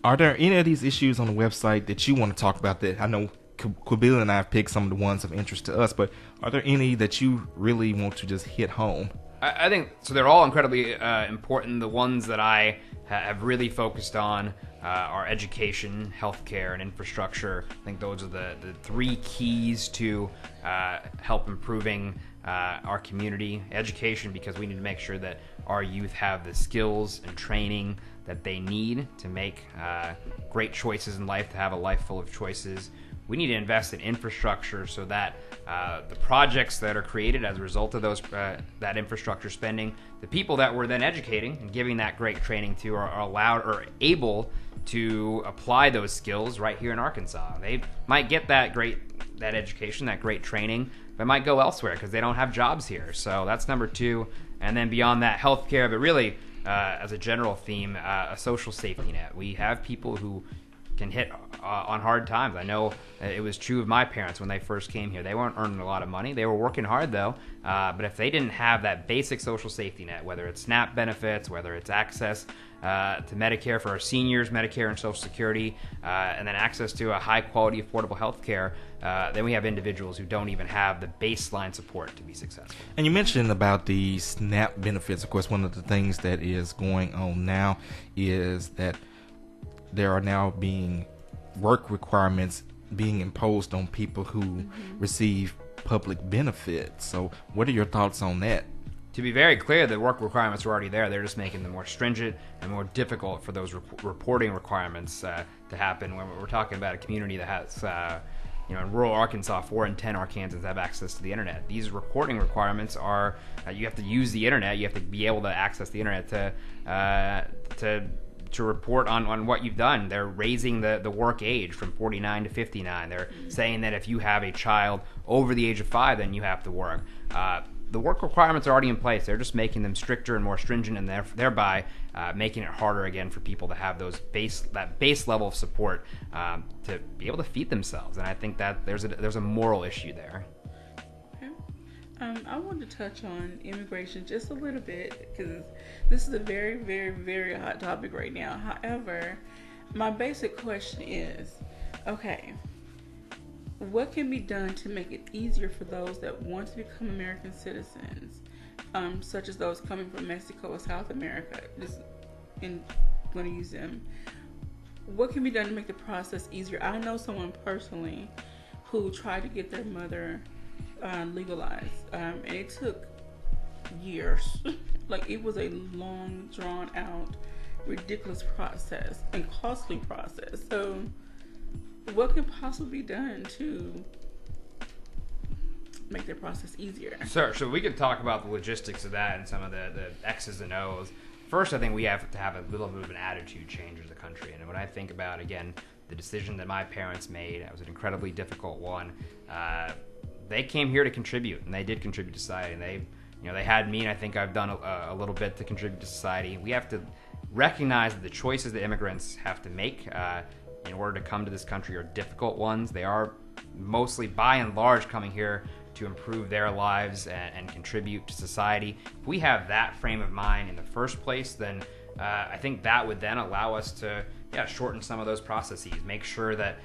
are there any of these issues on the website that you want to talk about that I know Quabila and I have picked some of the ones of interest to us, but are there any that you really want to just hit home? I think, so they're all incredibly important. The ones that I have really focused on are education, healthcare, and infrastructure. I think those are the three keys to help improving our community. Education, because we need to make sure that our youth have the skills and training that they need to make great choices in life, to have a life full of choices. We need to invest in infrastructure so that the projects that are created as a result of those that infrastructure spending, the people that we're then educating and giving that great training to are allowed or able to apply those skills right here in Arkansas. They might get that education, that great training, but might go elsewhere because they don't have jobs here. So that's number two. And then beyond that, healthcare, but really as a general theme, a social safety net. We have people who can hit on hard times. I know it was true of my parents when they first came here. They weren't earning a lot of money. They were working hard, though. But if they didn't have that basic social safety net, whether it's SNAP benefits, whether it's access to Medicare for our seniors, Medicare and Social Security, and then access to a high-quality, affordable health care, then we have individuals who don't even have the baseline support to be successful. And you mentioned about the SNAP benefits. Of course, one of the things that is going on now is that there are now being work requirements being imposed on people who receive public benefits. So what are your thoughts on that? To be very clear, the work requirements are already there. They're just making them more stringent and more difficult for those reporting requirements to happen. When we're talking about a community that has, in rural Arkansas, 4 in 10 Arkansans have access to the internet. These reporting requirements are you have to use the internet. You have to be able to access the internet to report on what you've done. They're raising the work age from 49 to 59. They're saying that if you have a child over the age of 5, then you have to work. The work requirements are already in place. They're just making them stricter and more stringent, and thereby making it harder again for people to have that base level of support to be able to feed themselves. And I think that there's a moral issue there. I want to touch on immigration just a little bit because this is a very, very, very hot topic right now. However, my basic question is, okay, what can be done to make it easier for those that want to become American citizens, such as those coming from Mexico or South America? I'm going to use them. What can be done to make the process easier? I know someone personally who tried to get their mother legalized, and it took years. Like, it was a long, drawn out, ridiculous process and costly process. So what can possibly be done to make the process easier? Sure. So we could talk about the logistics of that and some of the X's and O's. First, I think we have to have a little bit of an attitude change as a country. And when I think about, again, the decision that my parents made, it was an incredibly difficult one. They came here to contribute, and they did contribute to society. And they had me, and I think I've done a little bit to contribute to society. We have to recognize that the choices that immigrants have to make in order to come to this country are difficult ones. They are mostly, by and large, coming here to improve their lives and contribute to society. If we have that frame of mind in the first place, then I think that would then allow us to shorten some of those processes. Make sure that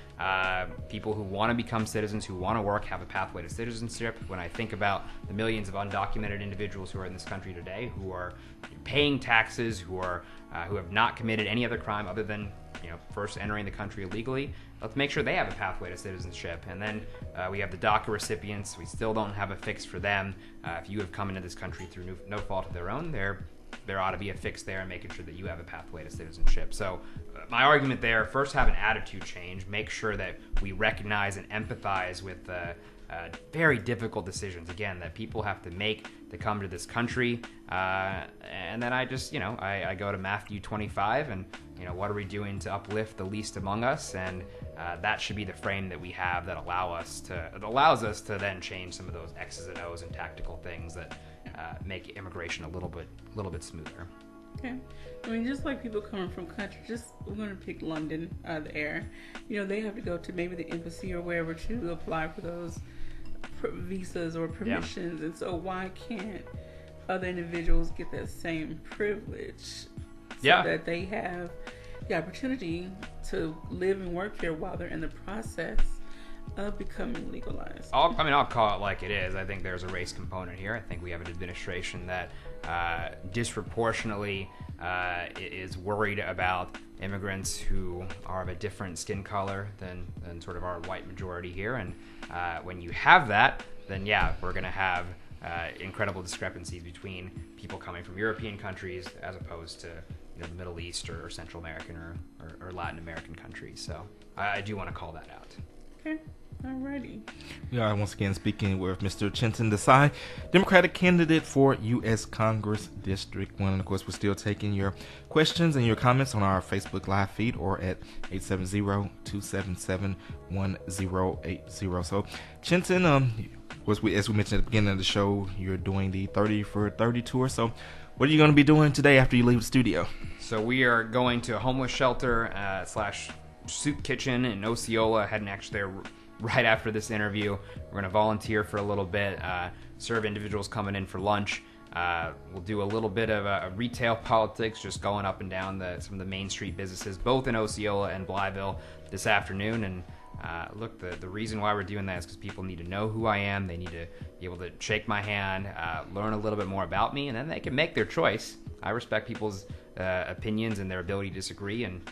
people who want to become citizens, who want to work, have a pathway to citizenship. When I think about the millions of undocumented individuals who are in this country today, who are paying taxes, who have not committed any other crime other than first entering the country illegally, let's make sure they have a pathway to citizenship. And then we have the DACA recipients. We still don't have a fix for them. If you have come into this country through no fault of their own, there ought to be a fix there in making sure that you have a pathway to citizenship. So my argument there, first have an attitude change, make sure that we recognize and empathize with very difficult decisions, again, that people have to make to come to this country. And then I just, I go to Matthew 25 and, what are we doing to uplift the least among us? And that should be the frame that we have that allows us to then change some of those X's and O's and tactical things that make immigration a little bit smoother. Okay. I mean, just like people coming from countries, we're going to pick London out of the air. They have to go to maybe the embassy or wherever to apply for those visas or permissions. And so why can't other individuals get that same privilege so that they have the opportunity to live and work here while they're in the process of becoming legalized? I'll call it like it is. I think there's a race component here. I think we have an administration that disproportionately is worried about immigrants who are of a different skin color than sort of our white majority here. And when you have that, then we're going to have incredible discrepancies between people coming from European countries as opposed to the Middle East or Central American or Latin American countries. So I do want to call that out. Okay. Alrighty. We are once again speaking with Mr. Chintan Desai, Democratic candidate for U.S. Congress District 1. And of course, we're still taking your questions and your comments on our Facebook Live feed or at 870-277-1080. So, Chintan, as we mentioned at the beginning of the show, you're doing the 30 for 30 tour. So, what are you going to be doing today after you leave the studio? So we are going to a homeless shelter / soup kitchen in Osceola, heading actually there right after this interview. We're going to volunteer for a little bit, serve individuals coming in for lunch. We'll do a little bit of a retail politics, just going up and down some of the Main Street businesses, both in Osceola and Blytheville this afternoon. And look, the reason why we're doing that is because people need to know who I am. They need to be able to shake my hand, learn a little bit more about me, and then they can make their choice. I respect people's opinions and their ability to disagree, and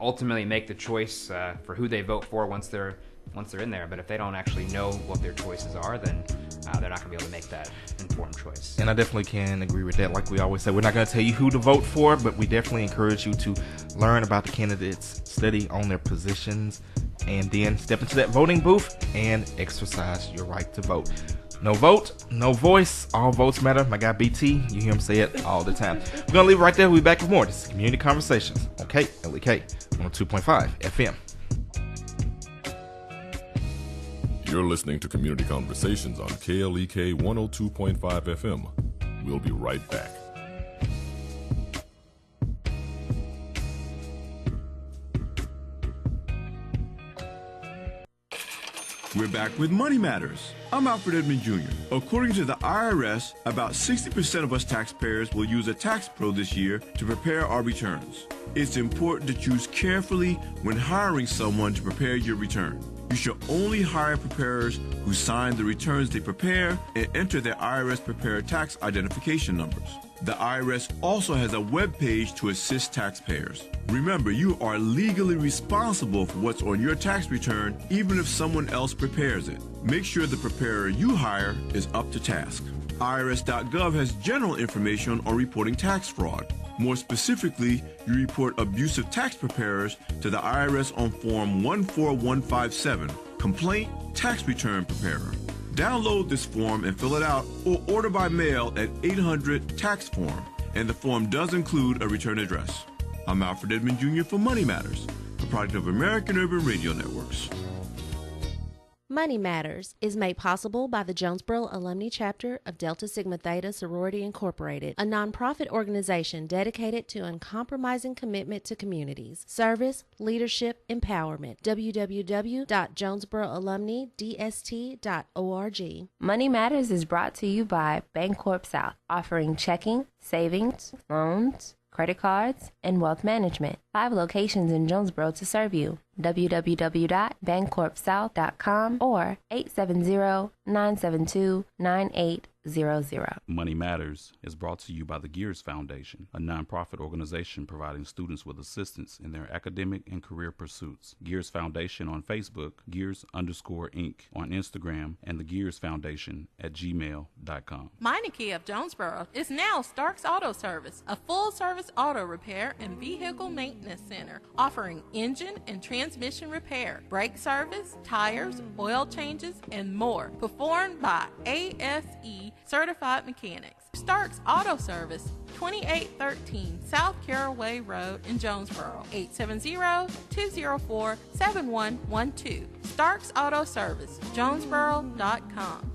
ultimately make the choice for who they vote for once they're in there. But if they don't actually know what their choices are, then they're not going to be able to make that informed choice. And I definitely can agree with that. Like we always say, we're not going to tell you who to vote for, but we definitely encourage you to learn about the candidates, study on their positions, and then step into that voting booth and exercise your right to vote. No vote, no voice, all votes matter. My guy BT, you hear him say it all the time. We're going to leave it right there. We'll be back with more. This is Community Conversations on KLEK 102.5 FM. You're listening to Community Conversations on KLEK 102.5 FM. We'll be right back. We're back with Money Matters. I'm Alfred Edmond Jr. According to the IRS, about 60% of us taxpayers will use a tax pro this year to prepare our returns. It's important to choose carefully when hiring someone to prepare your return. You should only hire preparers who sign the returns they prepare and enter their IRS prepared tax identification numbers. The IRS also has a web page to assist taxpayers. Remember, you are legally responsible for what's on your tax return, even if someone else prepares it. Make sure the preparer you hire is up to task. IRS.gov has general information on reporting tax fraud. More specifically, you report abusive tax preparers to the IRS on Form 14157, Complaint Tax Return Preparer. Download this form and fill it out, or order by mail at 800 Tax Form, and the form does include a return address. I'm Alfred Edmond Jr. for Money Matters, a product of American Urban Radio Networks. Money Matters is made possible by the Jonesboro Alumni Chapter of Delta Sigma Theta Sorority Incorporated, a nonprofit organization dedicated to uncompromising commitment to communities, service, leadership, empowerment. www.jonesboroalumnidst.org. Money Matters is brought to you by Bancorp South, offering checking, savings, loans, credit cards, and wealth management. 5 locations in Jonesboro to serve you. www.bancorpsouth.com or 870-972-9800. Money Matters is brought to you by the Gears Foundation, a nonprofit organization providing students with assistance in their academic and career pursuits. Gears Foundation on Facebook, Gears_Inc. on Instagram, and the Gears Foundation at gmail.com. Meineke of Jonesboro is now Starks Auto Service, a full-service auto repair and vehicle maintenance center offering engine and transmission repair, brake service, tires, oil changes, and more, performed by ASE certified mechanics. Starks Auto Service, 2813 South Caraway Road in Jonesboro, 870-204-7112. Starks Auto Service, Jonesboro.com.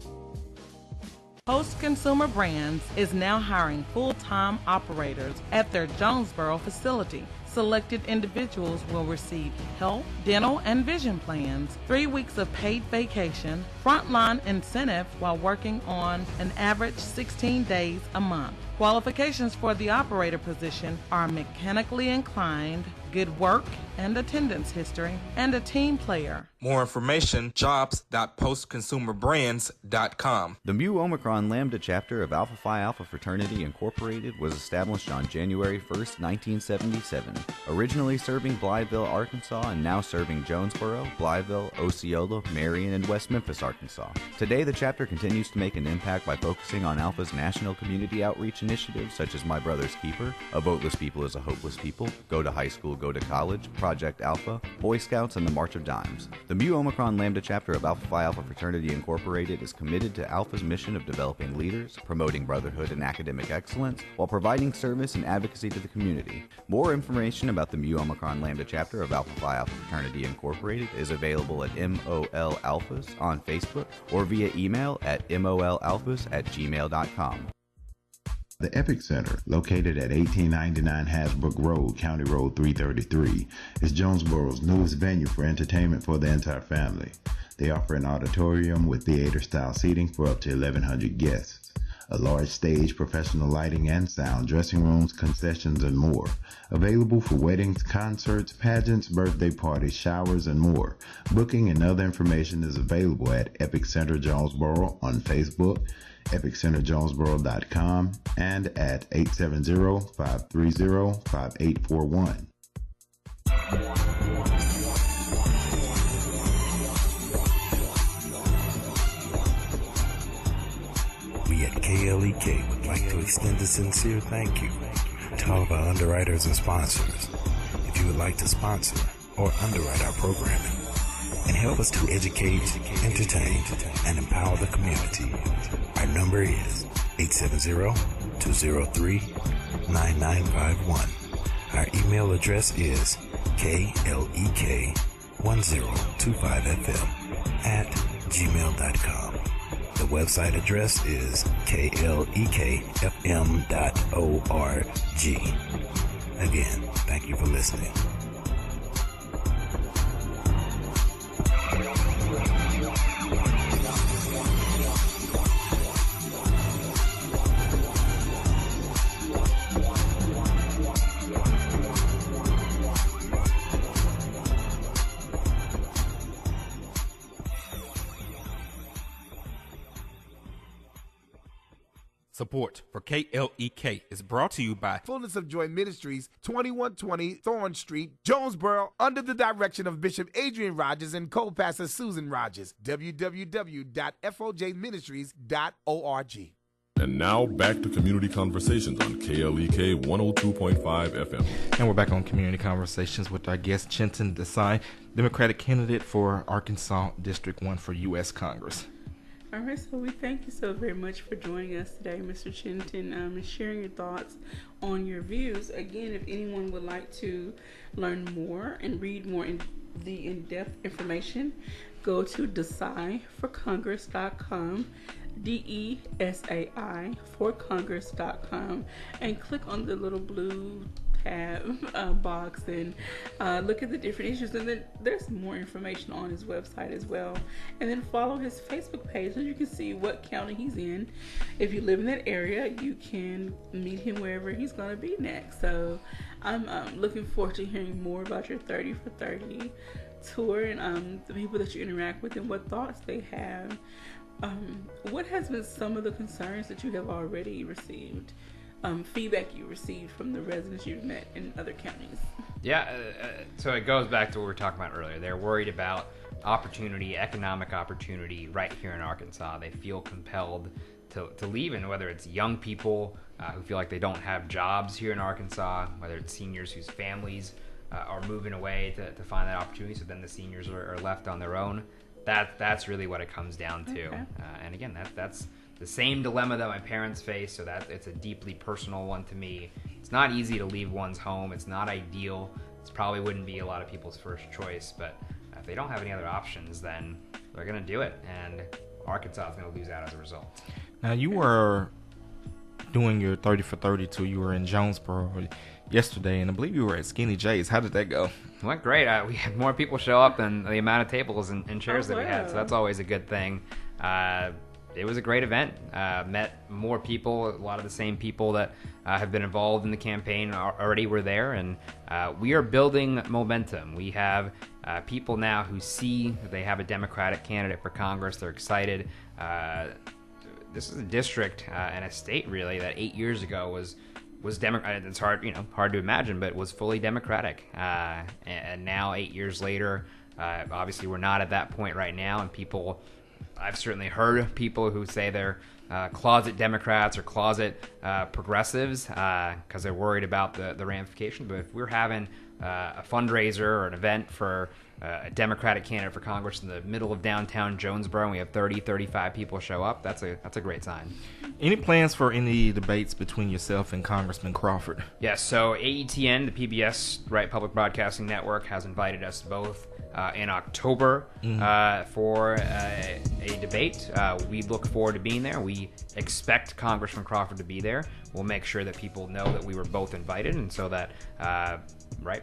Post Consumer Brands is now hiring full-time operators at their Jonesboro facility. Selected individuals will receive health, dental, and vision plans, 3 weeks of paid vacation, frontline incentive while working on an average 16 days a month. Qualifications for the operator position are mechanically inclined, good work and attendance history, and a team player. More information, jobs.postconsumerbrands.com. The Mu Omicron Lambda chapter of Alpha Phi Alpha Fraternity Incorporated was established on January 1st, 1977, originally serving Blytheville, Arkansas, and now serving Jonesboro, Blytheville, Osceola, Marion, and West Memphis, Arkansas. Today, the chapter continues to make an impact by focusing on Alpha's national community outreach initiatives such as My Brother's Keeper, A Voteless People is a Hopeless People, Go to High School, Go to College, Project Alpha, Boy Scouts, and the March of Dimes. The Mu Omicron Lambda chapter of Alpha Phi Alpha Fraternity Incorporated is committed to Alpha's mission of developing leaders, promoting brotherhood and academic excellence, while providing service and advocacy to the community. More information about the Mu Omicron Lambda chapter of Alpha Phi Alpha Fraternity Incorporated is available at MOL Alphas on Facebook or via email at molalphas@gmail.com. The Epic Center, located at 1899 Hasbrook Road, County Road 333, is Jonesboro's newest venue for entertainment for the entire family. They offer an auditorium with theater-style seating for up to 1,100 guests, a large stage, professional lighting and sound, dressing rooms, concessions, and more. Available for weddings, concerts, pageants, birthday parties, showers, and more. Booking and other information is available at Epic Center Jonesboro on Facebook, epiccenterjonesboro.com, and at 870-530-5841. We at KLEK would like to extend a sincere thank you to all of our underwriters and sponsors. If you would like to sponsor or underwrite our programming and help us to educate, entertain, and empower the community, our number is 870-203-9951. Our email address is klek1025fm@gmail.com. The website address is klekfm.org. Again, thank you for listening. Support for KLEK is brought to you by Fullness of Joy Ministries, 2120 Thorn Street, Jonesboro, under the direction of Bishop Adrian Rogers and co-pastor Susan Rogers. www.fjministries.org. And now back to Community Conversations on KLEK 102.5 FM. And we're back on Community Conversations with our guest, Chintan Desai, Democratic candidate for Arkansas District 1 for U.S. Congress. All right, so we thank you so very much for joining us today, Mr. Chintan, and sharing your thoughts on your views. Again, if anyone would like to learn more and read more in-depth information go to desaiforcongress.com, DESAI for Congress.com, and click on the little blue tab box and look at the different issues, and then there's more information on his website as well. And then follow his Facebook page so you can see what county he's in. If you live in that area, you can meet him wherever he's going to be next. So I'm looking forward to hearing more about your 30 for 30 tour and the people that you interact with and what thoughts they have. What has been some of the concerns that you have already received? Feedback you received from the residents you've met in other counties? Yeah, so it goes back to what we were talking about earlier. They're worried about opportunity, economic opportunity right here in Arkansas. They feel compelled to leave, and whether it's young people who feel like they don't have jobs here in Arkansas, whether it's seniors whose families are moving away to find that opportunity, so then the seniors are left on their own. That's really what it comes down to. Okay. And again, that's the same dilemma that my parents face, so that it's a deeply personal one to me. It's not easy to leave one's home. It's not ideal. It probably wouldn't be a lot of people's first choice, but if they don't have any other options, then they're going to do it, and Arkansas is going to lose out as a result. Now, you were doing your 30 for 32. You were in Jonesboro yesterday, and I believe you were at Skinny J's. How did that go? It went great. We had more people show up than the amount of tables and chairs that we had, so that's always a good thing. It was a great event. Met more people. A lot of the same people that have been involved in the campaign already were there, and we are building momentum. We have people now who see that they have a Democratic candidate for Congress. They're excited. This is a district and a state, really, that 8 years ago was Democratic. It's hard to imagine, but was fully Democratic. And now, 8 years later, obviously we're not at that point right now, and people. I've certainly heard people who say they're closet Democrats or closet progressives because they're worried about the ramifications. But if we're having a fundraiser or an event for a Democratic candidate for Congress in the middle of downtown Jonesboro, and we have 35 people show up, that's a great sign. Any plans for any debates between yourself and Congressman Crawford? Yes, so AETN, the PBS Public Broadcasting Network, has invited us both in October for a debate. We look forward to being there. We expect Congressman Crawford to be there. We'll make sure that people know that we were both invited, and so that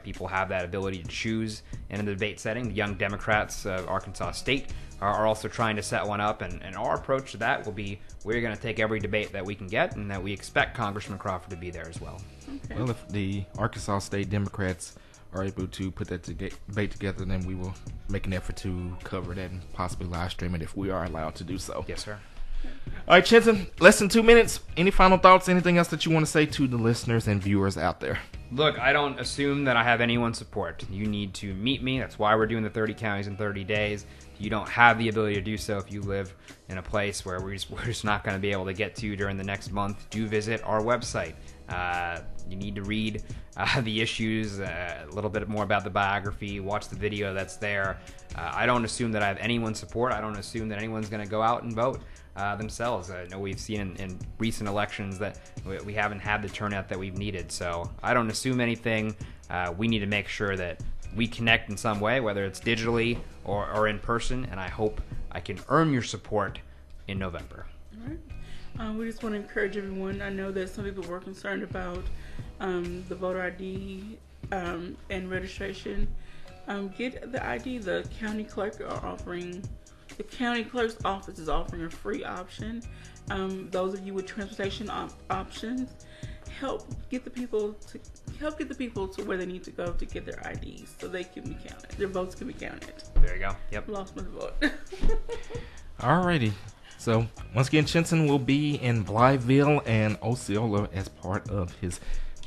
people have that ability to choose in a debate setting. The Young Democrats of Arkansas State are also trying to set one up, and our approach to that will be we're going to take every debate that we can get, and that we expect Congressman Crawford to be there as well. Okay. Well, if the Arkansas State Democrats are able to put that debate together, then we will make an effort to cover that and possibly live stream it if we are allowed to do so. Yes, sir. All right, Chintan, less than 2 minutes. Any final thoughts, anything else that you want to say to the listeners and viewers out there? Look, I don't assume that I have anyone's support. You need to meet me. That's why we're doing the 30 counties in 30 days. You don't have the ability to do so if you live in a place where we're just not going to be able to get to during the next month. Do visit our website. You need to read the issues, a little bit more about the biography, watch the video that's there. I don't assume that I have anyone's support. I don't assume that anyone's going to go out and vote themselves. I know we've seen in recent elections that we haven't had the turnout that we've needed. So I don't assume anything. We need to make sure that we connect in some way, whether it's digitally or in person, and I hope I can earn your support in November. All right. We just want to encourage everyone. I know that some people were concerned about the voter ID and registration. Get the ID. The county clerk's office is offering a free option. Those of you with transportation options, help get the people to where they need to go to get their IDs so they can be counted. Their votes can be counted. There you go. Yep. Lost my vote. Alrighty. So, once again, Chintan will be in Blytheville and Osceola as part of his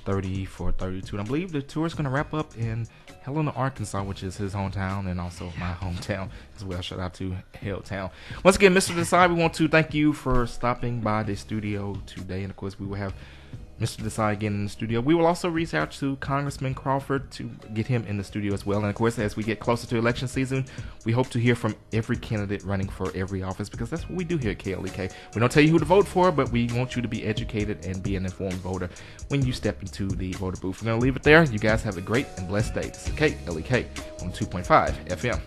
30 for 32. And I believe the tour is going to wrap up in Helena, Arkansas, which is his hometown and also my hometown as well. Shout out to Helltown. Once again, Mr. Desai, we want to thank you for stopping by the studio today. And, of course, we will have Mr. Desai again in the studio. We will also reach out to Congressman Crawford to get him in the studio as well. And of course, as we get closer to election season, we hope to hear from every candidate running for every office, because that's what we do here at KLEK. We don't tell you who to vote for, but we want you to be educated and be an informed voter when you step into the voter booth. We're going to leave it there. You guys have a great and blessed day. This is KLEK on 2.5 FM.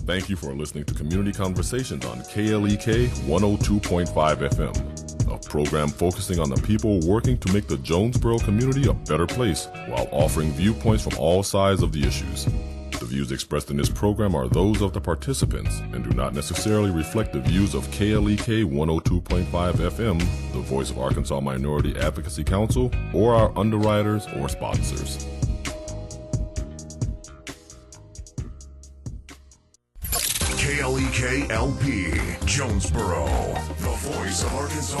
Thank you for listening to Community Conversations on KLEK 102.5 FM, a program focusing on the people working to make the Jonesboro community a better place while offering viewpoints from all sides of the issues. The views expressed in this program are those of the participants and do not necessarily reflect the views of KLEK 102.5 FM, the voice of Arkansas Minority Advocacy Council, or our underwriters or sponsors. KLEK LP, Jonesboro, the voice of Arkansas